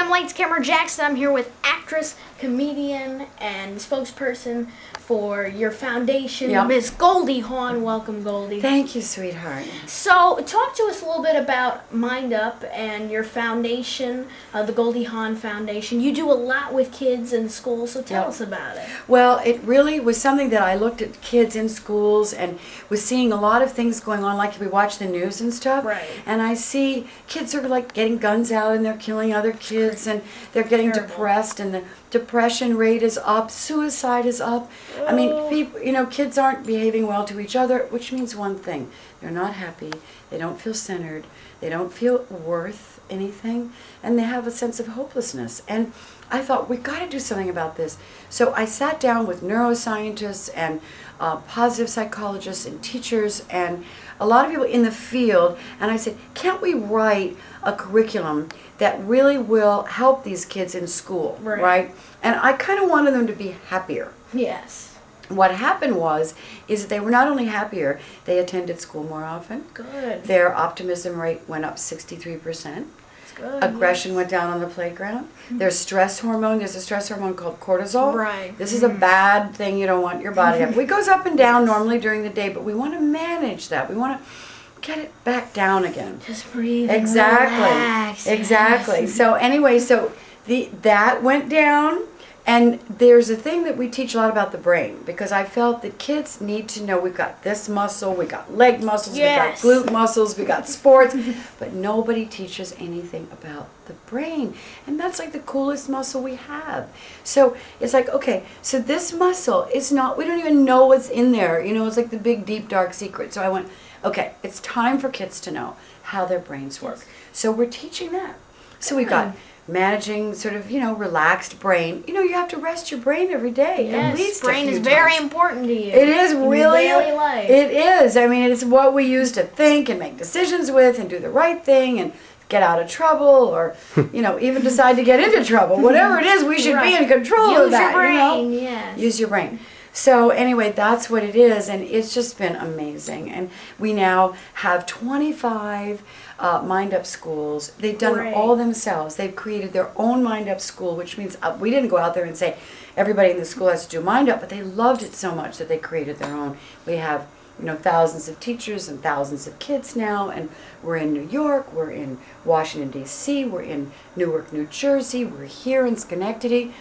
I'm Lights Camera Jackson. I'm here with actress, comedian, and spokesperson for your foundation, Miss Goldie Hawn. Welcome, Goldie. Thank you, sweetheart. So, talk to us a little bit about Mind Up and your foundation, the Goldie Hawn Foundation. You do a lot with kids in schools, so tell us about it. Well, it really was something that I looked at kids in schools and was seeing a lot of things going on, like we watch the news and stuff. Right. And I see kids are like getting guns out and they're killing other kids and they're getting depressed, and the depression rate is up, suicide is up. I mean, people, kids aren't behaving well to each other, which means one thing: they're not happy, they don't feel centered, they don't feel worth anything, and they have a sense of hopelessness. And I thought, we got to do something about this. So I sat down with neuroscientists and positive psychologists and teachers and a lot of people in the field, and I said, can't we write a curriculum that really will help these kids in school, right? And I kind of wanted them to be happier. Yes. What happened is that they were not only happier, they attended school more often. Good. Their optimism rate went up 63%. Good. Aggression went down on the playground. Their stress hormone, there's a stress hormone called cortisol. Right. This is a bad thing you don't want your body to have. It goes up and down normally during the day, but we want to manage that. We want to get it back down again. Just breathe. Exactly. Relax. Exactly. Yes. So anyway, that went down. And there's a thing that we teach a lot about the brain, because I felt that kids need to know we've got this muscle, we got leg muscles, we got glute muscles, we got sports, but nobody teaches anything about the brain. And that's like the coolest muscle we have. So it's like, okay, so this muscle is not, we don't even know what's in there. It's like the big, deep, dark secret. So I went, okay, it's time for kids to know how their brains work. So we're teaching that. So we've got managing sort of, relaxed brain. You have to rest your brain every day. Yes, at least brain is very important to you. It is really. In your daily life. It is. I mean, it's what we use to think and make decisions with and do the right thing and get out of trouble, or, even decide to get into trouble. Whatever it is, we should be in control of that. Use your brain, yes. Use your brain. So anyway, that's what it is, and it's just been amazing. And we now have 25 Mind Up schools. They've done it all themselves. They've created their own Mind Up school, which means we didn't go out there and say everybody in the school has to do Mind Up, but they loved it so much that they created their own. We have thousands of teachers and thousands of kids now, and we're in New York, we're in Washington, D.C., we're in Newark, New Jersey, we're here in Schenectady.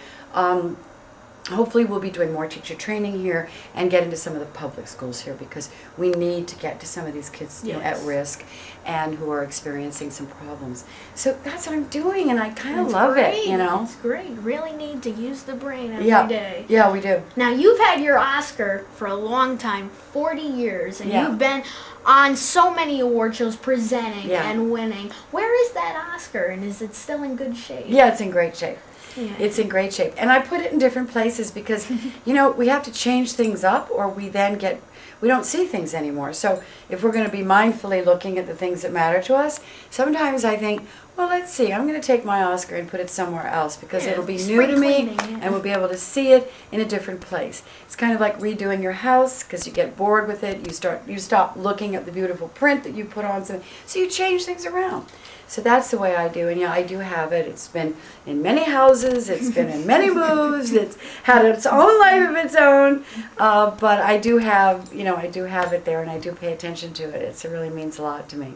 Hopefully we'll be doing more teacher training here and get into some of the public schools here, because we need to get to some of these kids at risk and who are experiencing some problems. So that's what I'm doing, and I kind of love it, It's great. Really need to use the brain every day. Yeah, we do. Now, you've had your Oscar for a long time, 40 years, and you've been on so many award shows presenting and winning. Where is that Oscar, and is it still in good shape? Yeah, it's in great shape. Yeah. It's in great shape. And I put it in different places because, we have to change things up, or we don't see things anymore. So if we're going to be mindfully looking at the things that matter to us, sometimes I think, well, let's see, I'm going to take my Oscar and put it somewhere else, because it'll be new to me and we'll be able to see it in a different place. It's kind of like redoing your house, because you get bored with it. You stop looking at the beautiful print that you put on, so you change things around. So that's the way I do, and I do have it. It's been in many houses, it's been in many moves, it's had its own life of its own, but I do have, it there, and I do pay attention to it. It really means a lot to me.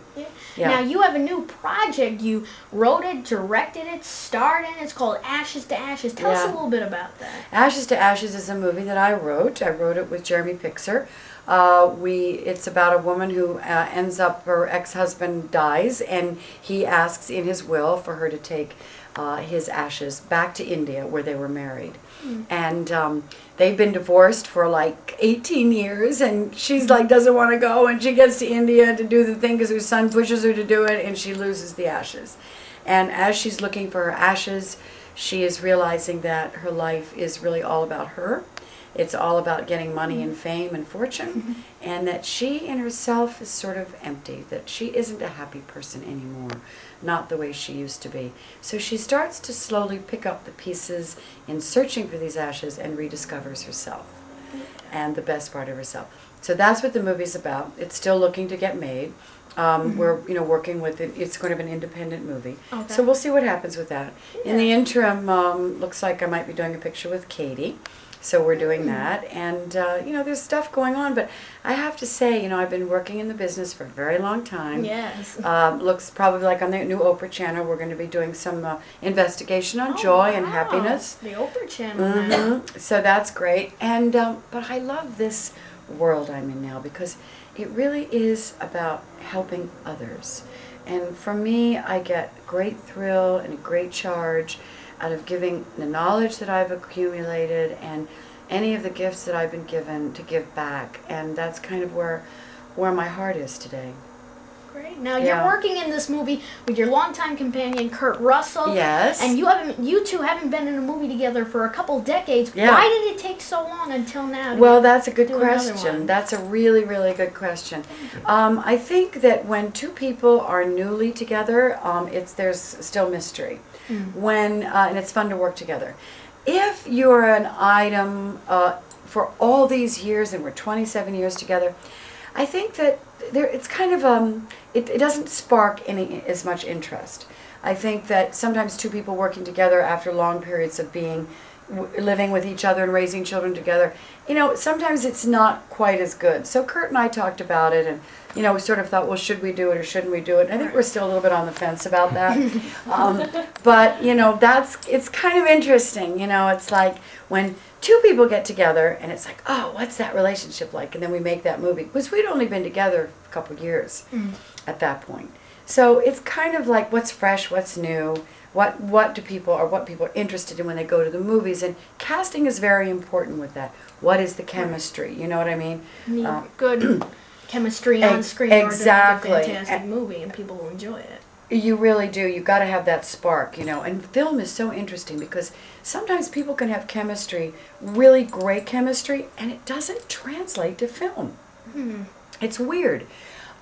Yeah. Now, you have a new project. You wrote it, directed it, starred in it. It's called Ashes to Ashes. Tell us a little bit about that. Ashes to Ashes is a movie that I wrote. I wrote it with Jeremy Pixar. It's about a woman who ends up, her ex-husband dies, and he asks in his will for her to take his ashes back to India, where they were married. And they've been divorced for like 18 years, and she's like doesn't want to go, and she gets to India to do the thing because her son pushes her to do it, and she loses the ashes. And as she's looking for her ashes, she is realizing that her life is really all about her. It's all about getting money and fame and fortune, and that she in herself is sort of empty, that she isn't a happy person anymore, not the way she used to be. So she starts to slowly pick up the pieces in searching for these ashes and rediscovers herself and the best part of herself. So that's what the movie's about. It's still looking to get made. We're working with it. It's going to be an independent movie, Okay. so we'll see what happens with that. Yeah. In the interim, looks like I might be doing a picture with Katie, so we're doing that. And there's stuff going on, but I have to say, I've been working in the business for a very long time. Yes. Looks probably like on the new Oprah channel, we're going to be doing some investigation on joy and happiness. The Oprah channel. So that's great. And but I love this world I'm in now because it really is about helping others. And for me, I get great thrill and a great charge out of giving the knowledge that I've accumulated and any of the gifts that I've been given to give back. And that's kind of where my heart is today. Great. Now you're working in this movie with your longtime companion Kurt Russell. Yes. And you two haven't been in a movie together for a couple decades. Yeah. Why did it take so long until now? Well, that's a good do another question. one? That's a really, really good question. I think that when two people are newly together, there's still mystery. When and it's fun to work together. If you're an item for all these years, and we're 27 years together, I think that it's kind of it doesn't spark as much interest. I think that sometimes two people working together after long periods of living with each other and raising children together, sometimes it's not quite as good. So Kurt and I talked about it, and we sort of thought, well, should we do it or shouldn't we do it? And I think we're still a little bit on the fence about that. But it's kind of interesting. It's like when two people get together and it's like, oh, what's that relationship like? And then we make that movie. Because we'd only been together a couple of years at that point. So it's kind of like what's fresh, what's new, what people are interested in when they go to the movies. And casting is very important with that. What is the chemistry? You know what I mean? Good chemistry on screen exactly. Or to make a fantastic movie and people will enjoy it. You really do. You got to have that spark, And film is so interesting because sometimes people can have chemistry, really great chemistry, and it doesn't translate to film. It's weird.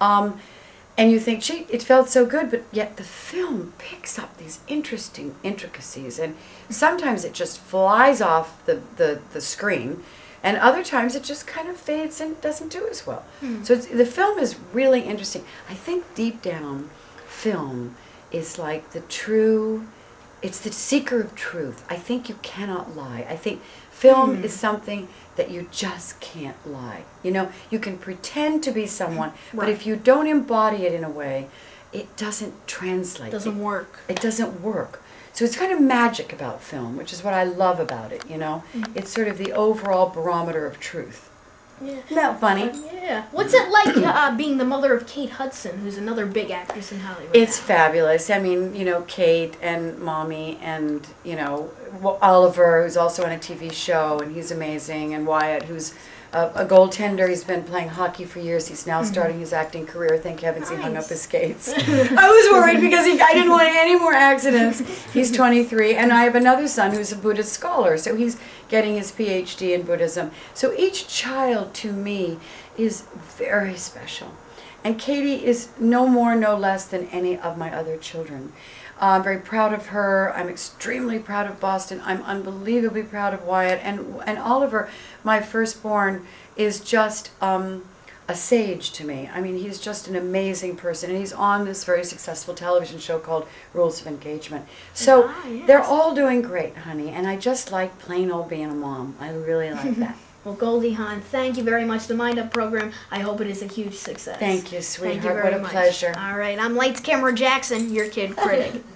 And you think, gee, it felt so good, but yet the film picks up these interesting intricacies, and sometimes it just flies off the screen, and other times it just kind of fades and doesn't do as well. So the film is really interesting. I think deep down, film is like it's the seeker of truth. I think you cannot lie. I think film is something that you just can't lie. You can pretend to be someone, but if you don't embody it in a way, it doesn't translate. It doesn't work. It doesn't work. So it's kind of magic about film, which is what I love about it, It's sort of the overall barometer of truth. Yeah. Isn't that funny? Yeah. What's it like being the mother of Kate Hudson, who's another big actress in Hollywood? It's fabulous. I mean, Kate and Mommy and, Oliver, who's also on a TV show, and he's amazing, and Wyatt, who's a goaltender. He's been playing hockey for years. He's now starting his acting career. Thank heavens he hung up his skates. I was worried because I didn't want any more accidents. He's 23. And I have another son who's a Buddhist scholar. So he's getting his PhD in Buddhism. So each child to me is very special. And Katie is no more, no less than any of my other children. I'm very proud of her. I'm extremely proud of Boston. I'm unbelievably proud of Wyatt. And Oliver, my firstborn, is just a sage to me. I mean, he's just an amazing person. And he's on this very successful television show called Rules of Engagement. So they're all doing great, honey. And I just like plain old being a mom. I really like that. Well, Goldie Hawn, thank you very much. The Mind Up program, I hope it is a huge success. Thank you, sweetheart. Thank you very what a much. pleasure. All right, I'm Lights Camera Jackson, your kid critic.